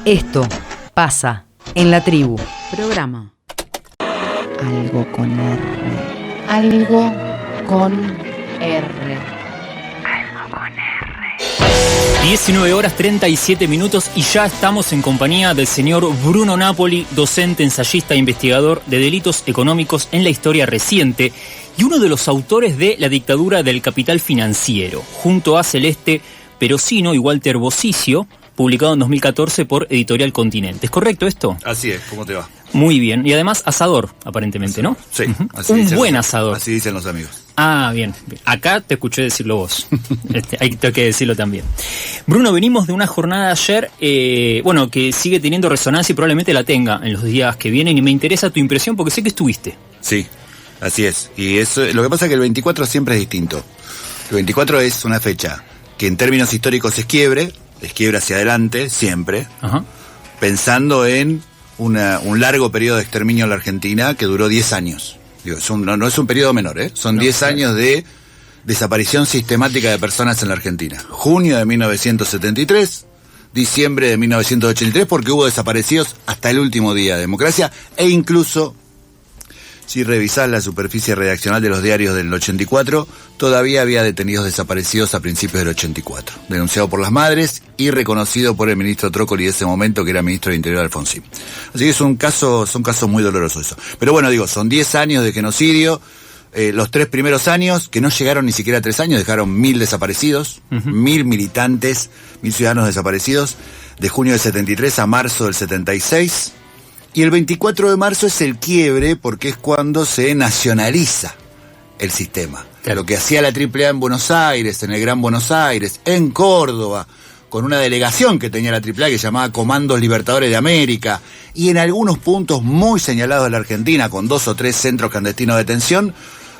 Esto pasa en la tribu. Programa. Algo con R. Algo con R. 19 horas 37 minutos y ya estamos en compañía del señor Bruno Napoli, docente, ensayista e investigador de delitos económicos en la historia reciente y uno de los autores de La dictadura del capital financiero, junto a Celeste Perosino y Walter Bosicio, publicado en 2014 por Editorial Continente. ¿Es correcto esto? Así es, ¿cómo te va? Muy bien, y además asador, aparentemente, ¿no? Sí, así un buen asador. Así dicen los amigos. Ah, bien. Acá te escuché decirlo vos. Hay que decirlo también. Bruno, venimos de una jornada ayer, que sigue teniendo resonancia y probablemente la tenga en los días que vienen, y me interesa tu impresión porque sé que estuviste. Sí, así es. Y eso, lo que pasa es que el 24 siempre es distinto. El 24 es una fecha que en términos históricos es quiebre hacia adelante, siempre, Ajá. pensando en un largo periodo de exterminio en la Argentina que duró 10 años. Digo, no es un periodo menor, ¿eh? Son 10 años de desaparición sistemática de personas en la Argentina. Junio de 1973, diciembre de 1983, porque hubo desaparecidos hasta el último día de democracia, e incluso, si revisás la superficie redaccional de los diarios del 84, todavía había detenidos desaparecidos a principios del 84, denunciado por las madres y reconocido por el ministro Trócoli de ese momento, que era ministro del Interior Alfonsín. Así que son casos muy dolorosos eso. Pero bueno, digo, son 10 años de genocidio, los 3 primeros años, que no llegaron ni siquiera a 3 años, dejaron 1000 desaparecidos, 1000 militantes, 1000 ciudadanos desaparecidos, de junio del 73 a marzo del 76, y el 24 de marzo es el quiebre porque es cuando se nacionaliza el sistema. Claro. Lo que hacía la AAA en Buenos Aires, en el Gran Buenos Aires, en Córdoba, con una delegación que tenía la AAA que se llamaba Comandos Libertadores de América, y en algunos puntos muy señalados de la Argentina, con 2 o 3 centros clandestinos de detención,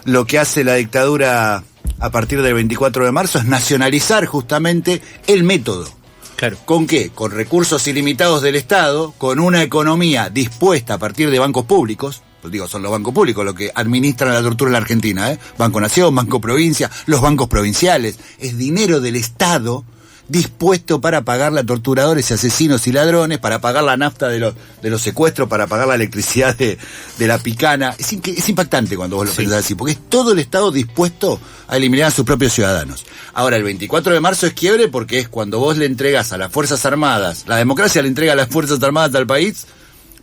lo que hace la dictadura a partir del 24 de marzo es nacionalizar justamente el método. Claro. ¿Con qué? Con recursos ilimitados del Estado, con una economía dispuesta a partir de bancos públicos. Pues digo, son los bancos públicos los que administran la tortura en la Argentina, ¿eh? Banco Nación, Banco Provincia, los bancos provinciales. Es dinero del Estado dispuesto para pagarle a torturadores y asesinos y ladrones, para pagar la nafta de los secuestros, para pagar la electricidad de la picana. Es impactante cuando vos lo pensás así, porque es todo el Estado dispuesto a eliminar a sus propios ciudadanos. Ahora, el 24 de marzo es quiebre porque es cuando vos le entregas a las Fuerzas Armadas, la democracia le entrega a las Fuerzas Armadas al país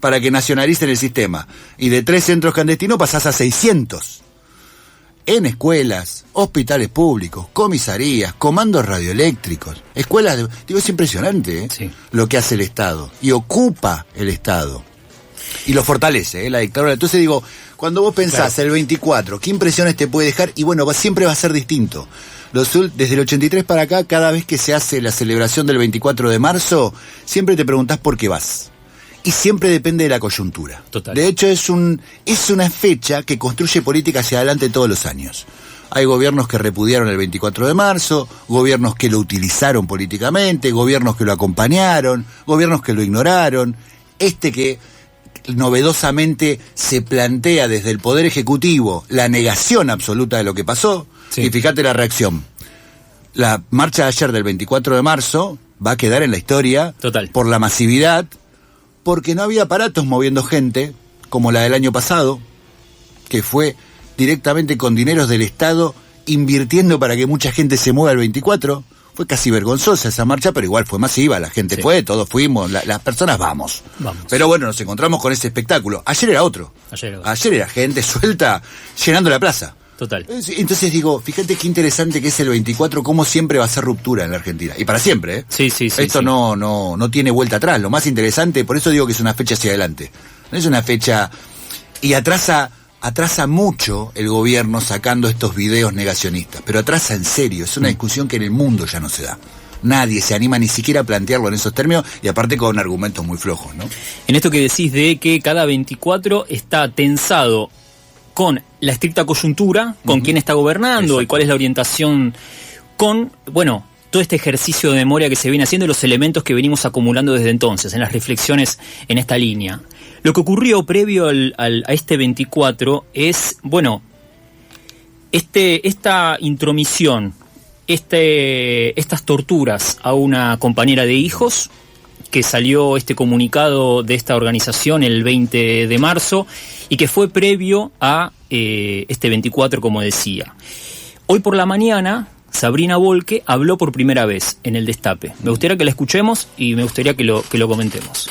para que nacionalicen el sistema. Y de 3 centros clandestinos pasás a 600. En escuelas, hospitales públicos, comisarías, comandos radioeléctricos, escuelas de... Digo, es impresionante, ¿eh? Sí. Lo que hace el Estado. Y ocupa el Estado. Y lo fortalece, ¿eh? La dictadura. Entonces digo, cuando vos pensás, claro, el 24, ¿qué impresiones te puede dejar? Y bueno, siempre va a ser distinto. Desde el 83 para acá, cada vez que se hace la celebración del 24 de marzo, siempre te preguntás por qué vas. Y siempre depende de la coyuntura. Total. De hecho, es una fecha que construye política hacia adelante todos los años. Hay gobiernos que repudiaron el 24 de marzo, gobiernos que lo utilizaron políticamente, gobiernos que lo acompañaron, gobiernos que lo ignoraron. Que novedosamente se plantea desde el Poder Ejecutivo la negación absoluta de lo que pasó. Sí. Y fíjate la reacción. La marcha de ayer del 24 de marzo va a quedar en la historia. Total. Por la masividad, porque no había aparatos moviendo gente, como la del año pasado, que fue directamente con dineros del Estado, invirtiendo para que mucha gente se mueva el 24. Fue casi vergonzosa esa marcha, pero igual fue masiva, la gente fue, todos fuimos, las personas vamos. Pero bueno, nos encontramos con ese espectáculo. Ayer era otro. Ayer era gente suelta llenando la plaza. Total. Entonces digo, fíjate qué interesante que es el 24, cómo siempre va a ser ruptura en la Argentina. Y para siempre, ¿eh? Sí. Esto no tiene vuelta atrás. Lo más interesante, por eso digo que es una fecha hacia adelante. No es una fecha... Y atrasa mucho el gobierno sacando estos videos negacionistas. Pero atrasa en serio. Es una discusión que en el mundo ya no se da. Nadie se anima ni siquiera a plantearlo en esos términos, y aparte con argumentos muy flojos, ¿no? En esto que decís de que cada 24 está tensado con la estricta coyuntura, con quién está gobernando. Exacto. Y cuál es la orientación, con, todo este ejercicio de memoria que se viene haciendo y los elementos que venimos acumulando desde entonces, en las reflexiones en esta línea. Lo que ocurrió previo a este 24 es, esta intromisión, estas torturas a una compañera de hijos que salió este comunicado de esta organización el 20 de marzo y que fue previo a este 24, como decía. Hoy por la mañana, Sabrina Volke habló por primera vez en el Destape. Me gustaría que la escuchemos y me gustaría que lo comentemos.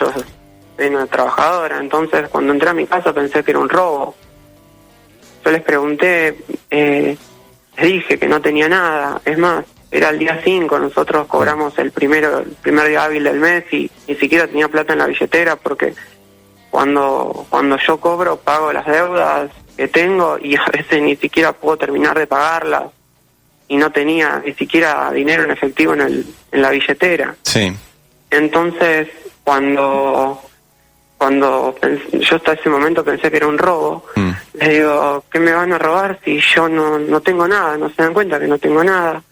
Yo soy una trabajadora, entonces cuando entré a mi casa pensé que era un robo. Yo les pregunté, les dije que no tenía nada. Es más, era el día 5, nosotros cobramos el primer día hábil del mes y ni siquiera tenía plata en la billetera porque cuando yo cobro pago las deudas que tengo y a veces ni siquiera puedo terminar de pagarlas y no tenía ni siquiera dinero en efectivo en la billetera. Sí. Entonces, cuando yo hasta ese momento pensé que era un robo, les digo, ¿qué me van a robar si yo no tengo nada? ¿No se dan cuenta que no tengo nada?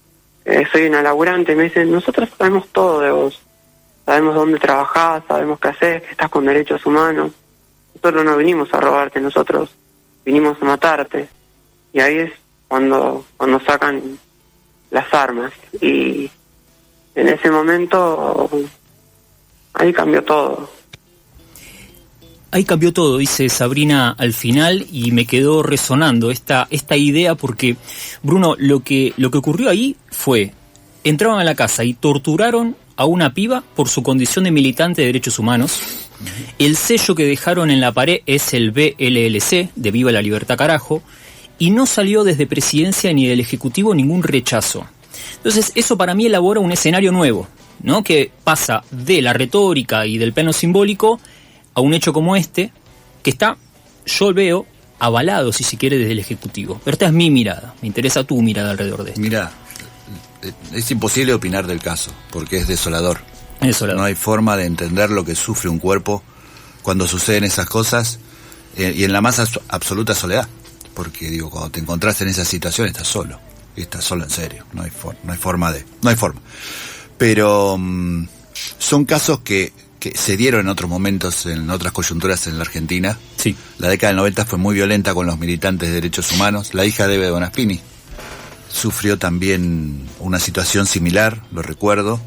Soy una laburante. Y me dicen, nosotros sabemos todo de vos. Sabemos dónde trabajás, sabemos qué haces, que estás con derechos humanos. Nosotros no vinimos a robarte, nosotros vinimos a matarte. Y ahí es cuando sacan las armas. Y en ese momento, ahí cambió todo. Ahí cambió todo, dice Sabrina al final, y me quedó resonando esta idea porque, Bruno, lo que ocurrió ahí fue, entraron a la casa y torturaron a una piba por su condición de militante de derechos humanos. El sello que dejaron en la pared es el BLLC, de Viva la Libertad Carajo, y no salió desde Presidencia ni del Ejecutivo ningún rechazo. Entonces, eso para mí elabora un escenario nuevo, ¿no? Que pasa de la retórica y del plano simbólico a un hecho como este, que está, yo veo, avalado, si se quiere, desde el Ejecutivo. Pero esta es mi mirada, me interesa tu mirada alrededor de esto. Mira, es imposible opinar del caso, porque es desolador. Es desolador. No hay forma de entender lo que sufre un cuerpo cuando suceden esas cosas, y en la más absoluta soledad. Porque, digo, cuando te encontrás en esa situación estás solo. Y estás solo en serio. No hay forma. Pero son casos que se dieron en otros momentos, en otras coyunturas en la Argentina. Sí. La década del 90 fue muy violenta con los militantes de derechos humanos. La hija de Eve Bonaspini sufrió también una situación similar, lo recuerdo.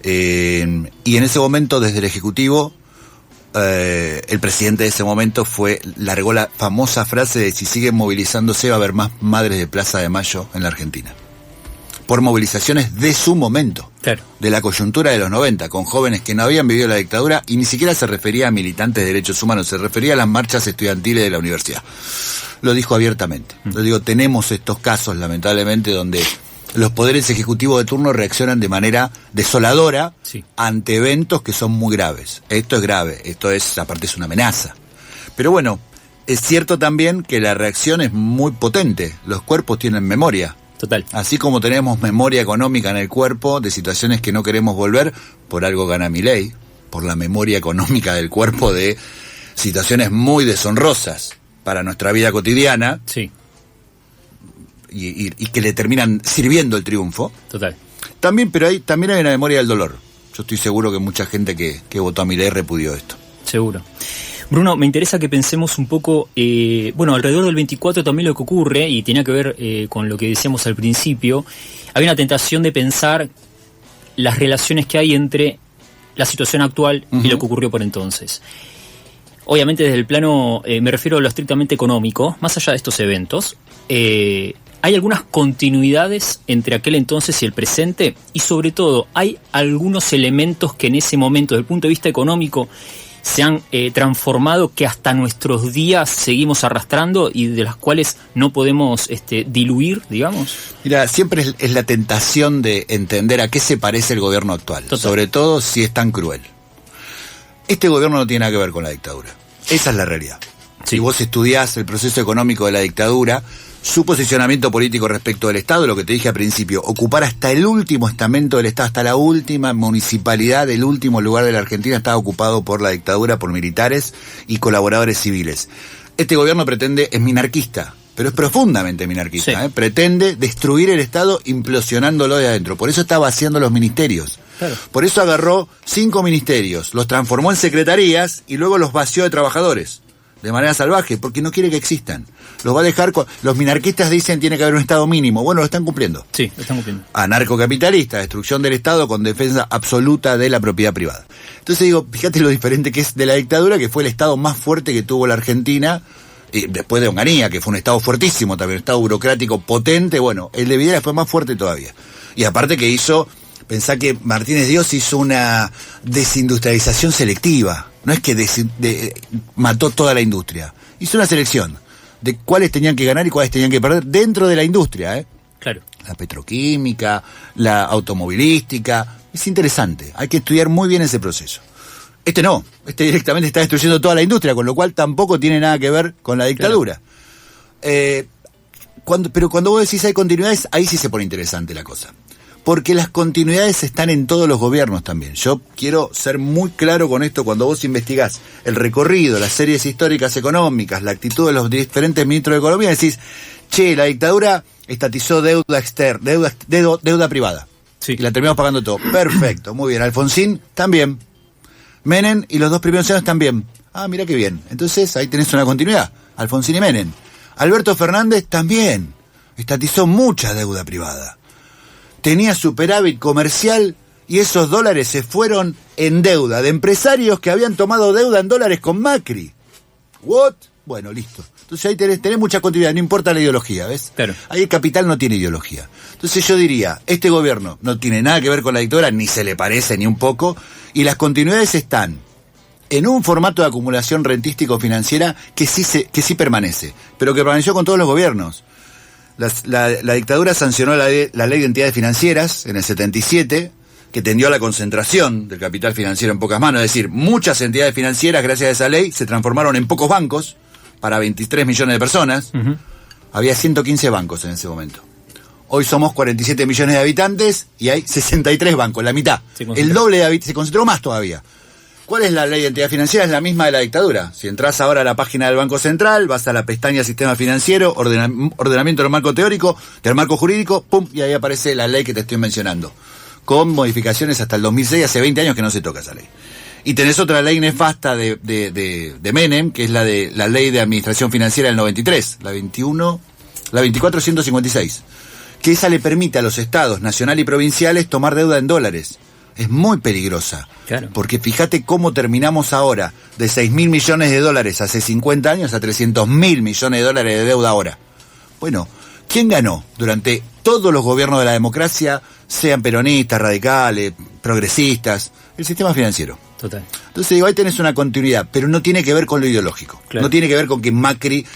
Y en ese momento, desde el Ejecutivo, el presidente de ese momento largó la famosa frase de: si siguen movilizándose va a haber más madres de Plaza de Mayo en la Argentina. Por movilizaciones de su momento, claro, de la coyuntura de los 90, con jóvenes que no habían vivido la dictadura, y ni siquiera se refería a militantes de derechos humanos, se refería a las marchas estudiantiles de la universidad. Lo dijo abiertamente. Lo digo, tenemos estos casos, lamentablemente, donde los poderes ejecutivos de turno reaccionan de manera desoladora, sí, ante eventos que son muy graves. Esto es grave, aparte es una amenaza. Pero bueno, es cierto también que la reacción es muy potente. Los cuerpos tienen memoria. Total. Así como tenemos memoria económica en el cuerpo de situaciones que no queremos volver, por algo gana Milei, por la memoria económica del cuerpo de situaciones muy deshonrosas para nuestra vida cotidiana. Sí. Y que le terminan sirviendo el triunfo. Total. También, pero también hay una memoria del dolor. Yo estoy seguro que mucha gente que votó a Milei repudió esto. Seguro. Bruno, me interesa que pensemos un poco, alrededor del 24 también lo que ocurre, y tenía que ver con lo que decíamos al principio, hay una tentación de pensar las relaciones que hay entre la situación actual y lo que ocurrió por entonces. Obviamente desde el plano, me refiero a lo estrictamente económico, más allá de estos eventos, hay algunas continuidades entre aquel entonces y el presente, y sobre todo hay algunos elementos que en ese momento, desde el punto de vista económico, se han transformado, que hasta nuestros días seguimos arrastrando y de las cuales no podemos diluir, digamos. Mira, siempre es la tentación de entender a qué se parece el gobierno actual. Total. Sobre todo si es tan cruel. Este gobierno no tiene nada que ver con la dictadura. Esa es la realidad. Sí. Si vos estudiás el proceso económico de la dictadura, su posicionamiento político respecto del Estado, lo que te dije al principio, ocupar hasta el último estamento del Estado, hasta la última municipalidad, el último lugar de la Argentina estaba ocupado por la dictadura, por militares y colaboradores civiles. Este gobierno es minarquista, pero es profundamente minarquista. Sí. Pretende destruir el Estado implosionándolo de adentro. Por eso está vaciando los ministerios. Claro. Por eso agarró 5 ministerios, los transformó en secretarías y luego los vació de trabajadores. de manera salvaje, porque no quiere que existan. Los va a dejar, los minarquistas dicen tiene que haber un Estado mínimo. Bueno, lo están cumpliendo. Sí, lo están cumpliendo. Anarcocapitalista, destrucción del Estado con defensa absoluta de la propiedad privada. Entonces digo, fíjate lo diferente que es de la dictadura, que fue el Estado más fuerte que tuvo la Argentina, y después de Onganía, que fue un Estado fuertísimo también, un Estado burocrático potente. Bueno, el de Videla fue más fuerte todavía. Y aparte que pensá que Martínez Dios hizo una desindustrialización selectiva. No es que mató toda la industria. Hizo una selección de cuáles tenían que ganar y cuáles tenían que perder dentro de la industria, ¿eh? Claro. La petroquímica, la automovilística. Es interesante. Hay que estudiar muy bien ese proceso. Este directamente está destruyendo toda la industria, con lo cual tampoco tiene nada que ver con la dictadura. Claro. Pero cuando vos decís hay continuidades, ahí sí se pone interesante la cosa. Porque las continuidades están en todos los gobiernos también. Yo quiero ser muy claro con esto. Cuando vos investigás el recorrido, las series históricas económicas, la actitud de los diferentes ministros de Economía, decís, la dictadura estatizó deuda externa, deuda privada. Sí. Y la terminamos pagando todo. Perfecto, muy bien. Alfonsín también. Menem y los 2 primeros años también. Ah, mira qué bien. Entonces ahí tenés una continuidad. Alfonsín y Menem. Alberto Fernández también. Estatizó mucha deuda privada. Tenía superávit comercial y esos dólares se fueron en deuda de empresarios que habían tomado deuda en dólares con Macri. ¿What? Bueno, listo. Entonces ahí tenés mucha continuidad, no importa la ideología, ¿ves? Claro. Ahí el capital no tiene ideología. Entonces yo diría, este gobierno no tiene nada que ver con la dictadura, ni se le parece ni un poco, y las continuidades están en un formato de acumulación rentístico-financiera que sí permanece, pero que permaneció con todos los gobiernos. La dictadura sancionó la ley de entidades financieras en el 77, que tendió a la concentración del capital financiero en pocas manos. Es decir, muchas entidades financieras, gracias a esa ley, se transformaron en pocos bancos para 23 millones de personas. Uh-huh. Había 115 bancos en ese momento. Hoy somos 47 millones de habitantes y hay 63 bancos, la mitad. El doble de habitantes, se concentró más todavía. ¿Cuál es la ley de entidad financiera? Es la misma de la dictadura. Si entras ahora a la página del Banco Central, vas a la pestaña Sistema Financiero, ordenamiento del marco teórico, del marco jurídico, pum, y ahí aparece la ley que te estoy mencionando. Con modificaciones hasta el 2006, hace 20 años que no se toca esa ley. Y tenés otra ley nefasta de Menem, que es la ley de administración financiera del 93, la 24.156, que esa le permite a los estados nacional y provinciales tomar deuda en dólares. Es muy peligrosa. Claro. Porque fíjate cómo terminamos ahora, de 6.000 millones de dólares hace 50 años a 300.000 millones de dólares de deuda ahora. Bueno, ¿quién ganó durante todos los gobiernos de la democracia, sean peronistas, radicales, progresistas? El sistema financiero. Total. Entonces digo, ahí tenés una continuidad, pero no tiene que ver con lo ideológico. Claro. No tiene que ver con que Macri,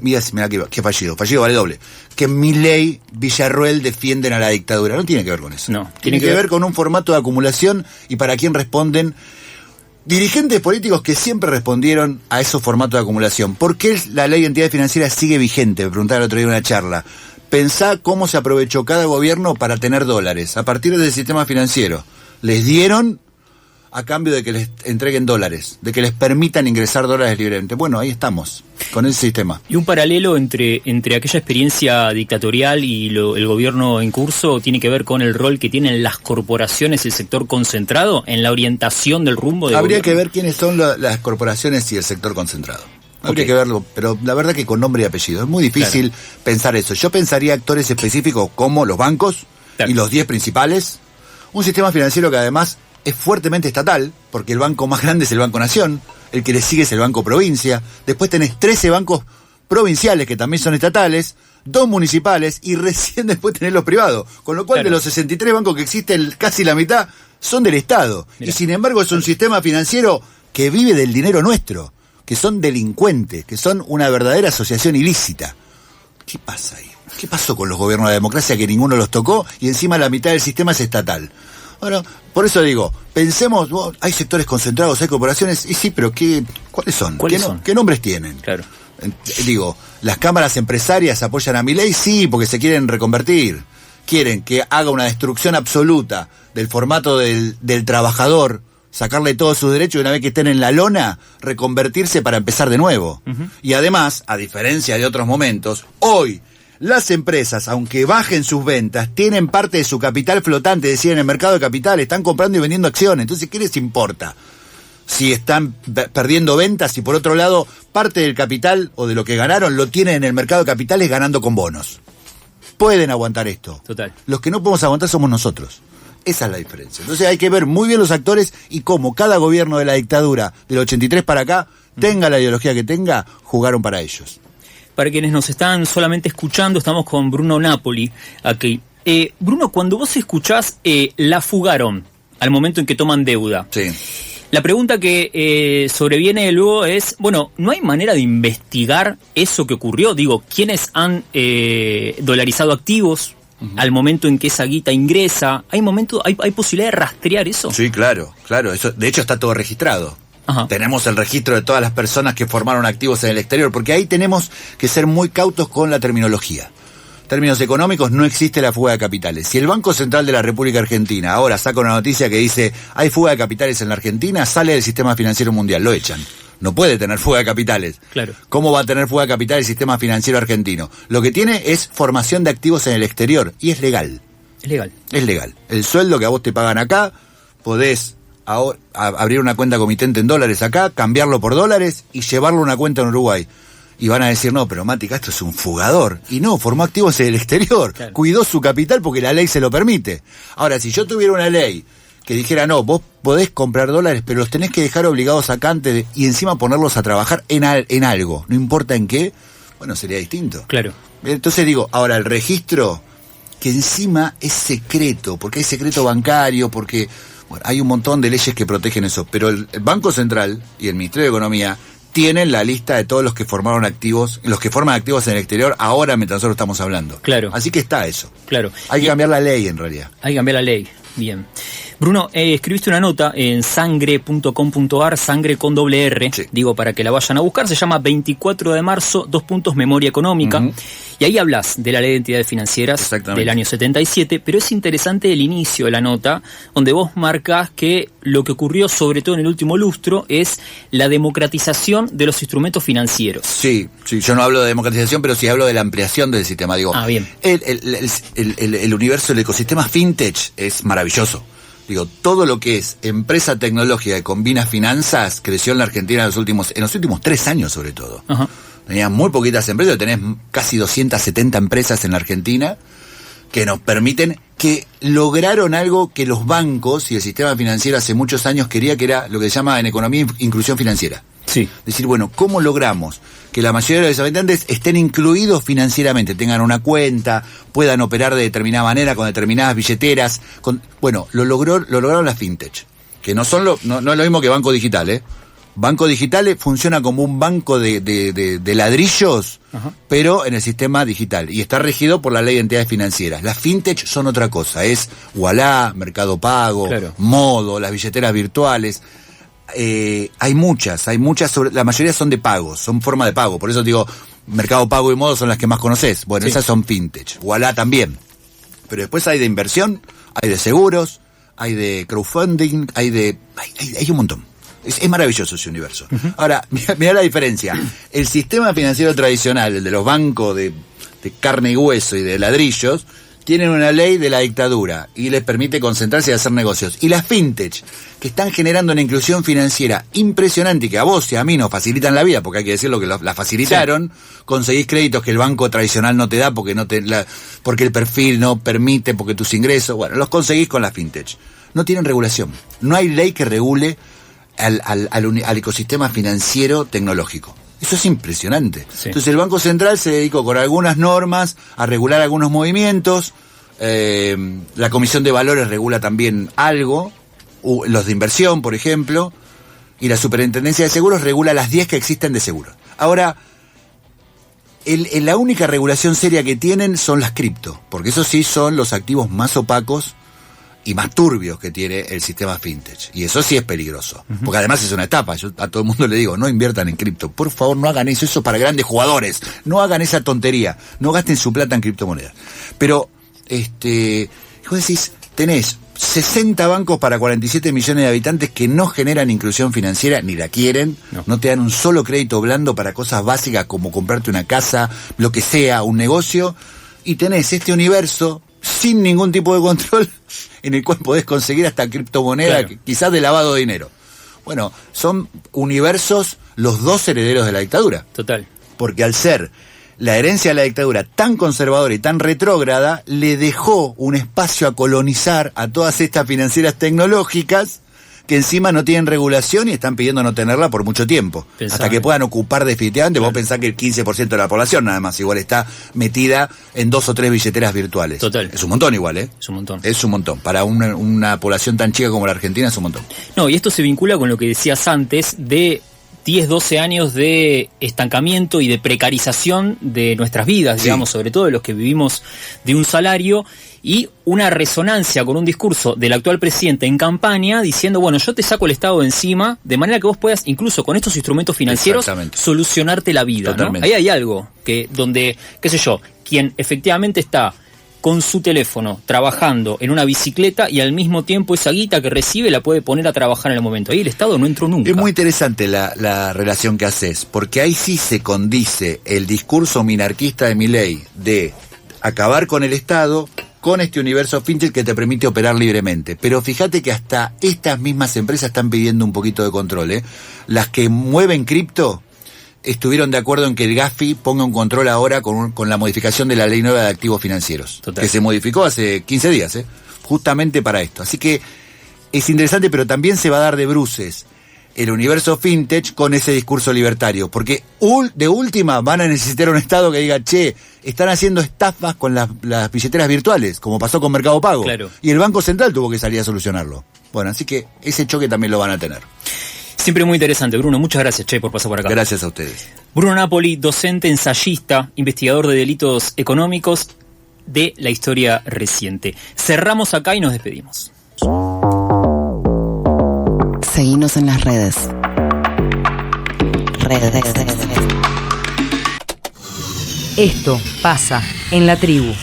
mira que fallido vale doble, que Milei, Villarruel defienden a la dictadura. No tiene que ver con eso. No, tiene que ver con un formato de acumulación y para quién responden dirigentes políticos que siempre respondieron a esos formatos de acumulación. ¿Por qué la ley de entidades financieras sigue vigente? Me preguntaba el otro día en una charla. Pensá cómo se aprovechó cada gobierno para tener dólares. A partir del sistema financiero. Les dieron a cambio de que les entreguen dólares, de que les permitan ingresar dólares libremente. Bueno, ahí estamos, con ese sistema. Y un paralelo entre aquella experiencia dictatorial y el gobierno en curso tiene que ver con el rol que tienen las corporaciones, el sector concentrado, en la orientación del rumbo del Habría gobierno. Que ver quiénes son las corporaciones y el sector concentrado. Habría que verlo, pero la verdad que con nombre y apellido. Es muy difícil pensar eso. Yo pensaría actores específicos como los bancos y los 10 principales. Un sistema financiero que además es fuertemente estatal, porque el banco más grande es el Banco Nación, el que le sigue es el Banco Provincia, después tenés 13 bancos provinciales que también son estatales, 2 municipales y recién después tenés los privados, con lo cual de los 63 bancos que existen, casi la mitad son del Estado. Mirá. Y sin embargo es un sistema financiero que vive del dinero nuestro, que son delincuentes, que son una verdadera asociación ilícita. ¿Qué pasa ahí? ¿Qué pasó con los gobiernos de la democracia que ninguno los tocó y encima la mitad del sistema es estatal? Bueno, por eso digo, pensemos, hay sectores concentrados, hay corporaciones, y sí, pero ¿cuáles son? ¿Qué nombres tienen? Claro. Digo, las cámaras empresarias apoyan a Milei, sí, porque se quieren reconvertir. Quieren que haga una destrucción absoluta del formato del trabajador, sacarle todos sus derechos y una vez que estén en la lona, reconvertirse para empezar de nuevo. Uh-huh. Y además, a diferencia de otros momentos, hoy las empresas, aunque bajen sus ventas, tienen parte de su capital flotante, decía, en el mercado de capital, están comprando y vendiendo acciones. Entonces, ¿qué les importa? si están perdiendo ventas y por otro lado parte del capital o de lo que ganaron lo tienen en el mercado de capitales ganando con bonos. Pueden aguantar esto. Total. Los que no podemos aguantar somos nosotros. Esa es la diferencia. Entonces hay que ver muy bien los actores y cómo cada gobierno de la dictadura del 83 para acá, tenga la ideología que tenga, jugaron para ellos. Para quienes nos están solamente escuchando, estamos con Bruno Napoli aquí. Bruno, cuando vos escuchás la fugaron al momento en que toman deuda, Sí. la pregunta que sobreviene luego es, bueno, ¿no hay manera de investigar eso que ocurrió? Digo, ¿quiénes han dolarizado activos al momento en que esa guita ingresa? ¿Hay posibilidad de rastrear eso? Sí, claro. Eso, de hecho está todo registrado. Ajá. Tenemos el registro de todas las personas que formaron activos en el exterior, porque ahí tenemos que ser muy cautos con la terminología. En términos económicos no existe la fuga de capitales. Si el Banco Central de la República Argentina ahora saca una noticia que dice hay fuga de capitales en la Argentina, sale del sistema financiero mundial, lo echan. No puede tener fuga de capitales. Claro. ¿Cómo va a tener fuga de capitales el sistema financiero argentino? Lo que tiene es formación de activos en el exterior y es legal. Es legal. Es legal. El sueldo que a vos te pagan acá, podés ahora abrir una cuenta comitente en dólares acá, cambiarlo por dólares y llevarlo a una cuenta en Uruguay. Y van a decir, no, pero Mati Castro es un fugador. Y no, formó activos en el exterior. Claro. Cuidó su capital porque la ley se lo permite. Ahora, si yo tuviera una ley que dijera, no, vos podés comprar dólares, pero los tenés que dejar obligados acá antes y encima ponerlos a trabajar en algo, no importa en qué, bueno, sería distinto. Claro. Entonces digo, ahora el registro, que encima es secreto, porque hay secreto bancario, porque bueno, hay un montón de leyes que protegen eso, pero el Banco Central y el Ministerio de Economía tienen la lista de todos los que formaron activos, los que forman activos en el exterior ahora mientras nosotros estamos hablando. Claro. Así que está eso. Claro. Hay que cambiar la ley en realidad. Hay que cambiar la ley. Bien. Bruno, escribiste una nota en sangre.com.ar, sangre con doble R, Sí. digo para que la vayan a buscar, se llama 24 de marzo, memoria económica, y ahí hablas de la ley de entidades financieras Exactamente. del año 77, pero es interesante el inicio de la nota, donde vos marcás que lo que ocurrió sobre todo en el último lustro es la democratización de los instrumentos financieros. Sí, yo no hablo de democratización, pero sí hablo de la ampliación del sistema. Digo, bien. El universo, el ecosistema fintech es maravilloso. Digo, todo lo que es empresa tecnológica que combina finanzas creció en la Argentina en los últimos 3 años sobre todo. Ajá. Tenías muy poquitas empresas, tenés casi 270 empresas en la Argentina que nos permiten, que lograron algo que los bancos y el sistema financiero hace muchos años quería, que era lo que se llama en economía inclusión financiera. Sí. Decir, bueno, ¿cómo logramos que la mayoría de los habitantes estén incluidos financieramente, tengan una cuenta, puedan operar de determinada manera, con determinadas billeteras? Bueno, lo lograron las fintech, que no es lo mismo que Banco Digital, ¿eh? Banco Digital funciona como un banco de ladrillos, ajá, pero en el sistema digital, y está regido por la ley de entidades financieras. Las fintech son otra cosa, es Ualá, Mercado Pago, claro, Modo, las billeteras virtuales. Hay muchas, la mayoría son de pagos, son forma de pago, por eso digo, Mercado Pago y Modo son las que más conoces. Bueno, sí, esas son fintech, Ualá también. Pero después hay de inversión, hay de seguros, hay de crowdfunding, hay un montón. Es maravilloso ese universo. Uh-huh. Ahora, mirá la diferencia. El sistema financiero tradicional, el de los bancos de carne y hueso y de ladrillos, tienen una ley de la dictadura y les permite concentrarse y hacer negocios. Y las fintech, que están generando una inclusión financiera impresionante y que a vos y a mí nos facilitan la vida, porque hay que decirlo que la facilitaron, sí, conseguís créditos que el banco tradicional no te da porque porque el perfil no permite, porque tus ingresos, bueno, los conseguís con las fintech. No tienen regulación. No hay ley que regule al ecosistema financiero tecnológico. Eso es impresionante. Sí. Entonces el Banco Central se dedicó con algunas normas a regular algunos movimientos, la Comisión de Valores regula también algo, los de inversión, por ejemplo, y la Superintendencia de Seguros regula las 10 que existen de seguros. Ahora, la única regulación seria que tienen son las cripto, porque esos sí son los activos más opacos y más turbios que tiene el sistema fintech. Y eso sí es peligroso. Uh-huh. Porque además es una etapa. Yo a todo el mundo le digo, no inviertan en cripto. Por favor, no hagan eso. Eso es para grandes jugadores. No hagan esa tontería. No gasten su plata en criptomonedas. Pero, vos decís, tenés 60 bancos para 47 millones de habitantes que no generan inclusión financiera, ni la quieren. No te dan un solo crédito blando para cosas básicas como comprarte una casa, lo que sea, un negocio. Y tenés este universo sin ningún tipo de control, en el cual podés conseguir hasta criptomonedas, claro, quizás de lavado de dinero. Bueno, son universos los dos herederos de la dictadura. Total. Porque al ser la herencia de la dictadura tan conservadora y tan retrógrada, le dejó un espacio a colonizar a todas estas financieras tecnológicas que encima no tienen regulación y están pidiendo no tenerla por mucho tiempo. Hasta que puedan ocupar definitivamente. Vos pensás que el 15% de la población nada más igual está metida en 2 o 3 billeteras virtuales. Total. Es un montón igual, ¿eh? Es un montón. Es un montón. Para una población tan chica como la Argentina es un montón. No, y esto se vincula con lo que decías antes de 10, 12 años de estancamiento y de precarización de nuestras vidas, digamos, sobre todo de los que vivimos de un salario, y una resonancia con un discurso del actual presidente en campaña diciendo, bueno, yo te saco el Estado de encima, de manera que vos puedas, incluso con estos instrumentos financieros, solucionarte la vida, ¿no? Ahí hay algo que donde, qué sé yo, quien efectivamente está con su teléfono, trabajando en una bicicleta y al mismo tiempo esa guita que recibe la puede poner a trabajar en el momento. Ahí el Estado no entró nunca. Es muy interesante la relación que haces, porque ahí sí se condice el discurso minarquista de Milei de acabar con el Estado con este universo fintech que te permite operar libremente. Pero fíjate que hasta estas mismas empresas están pidiendo un poquito de control, ¿eh? Las que mueven cripto estuvieron de acuerdo en que el GAFI ponga un control ahora con la modificación de la Ley Nueva de Activos Financieros. Total. Que se modificó hace 15 días, justamente para esto. Así que es interesante, pero también se va a dar de bruces el universo fintech con ese discurso libertario, porque de última van a necesitar un Estado que diga, che, están haciendo estafas con las billeteras virtuales, como pasó con Mercado Pago. Claro. Y el Banco Central tuvo que salir a solucionarlo. Bueno, así que ese choque también lo van a tener. Siempre muy interesante, Bruno. Muchas gracias, Che, por pasar por acá. Gracias a ustedes. Bruno Napoli, docente, ensayista, investigador de delitos económicos de la historia reciente. Cerramos acá y nos despedimos. Seguinos en las redes. Esto pasa en la tribu.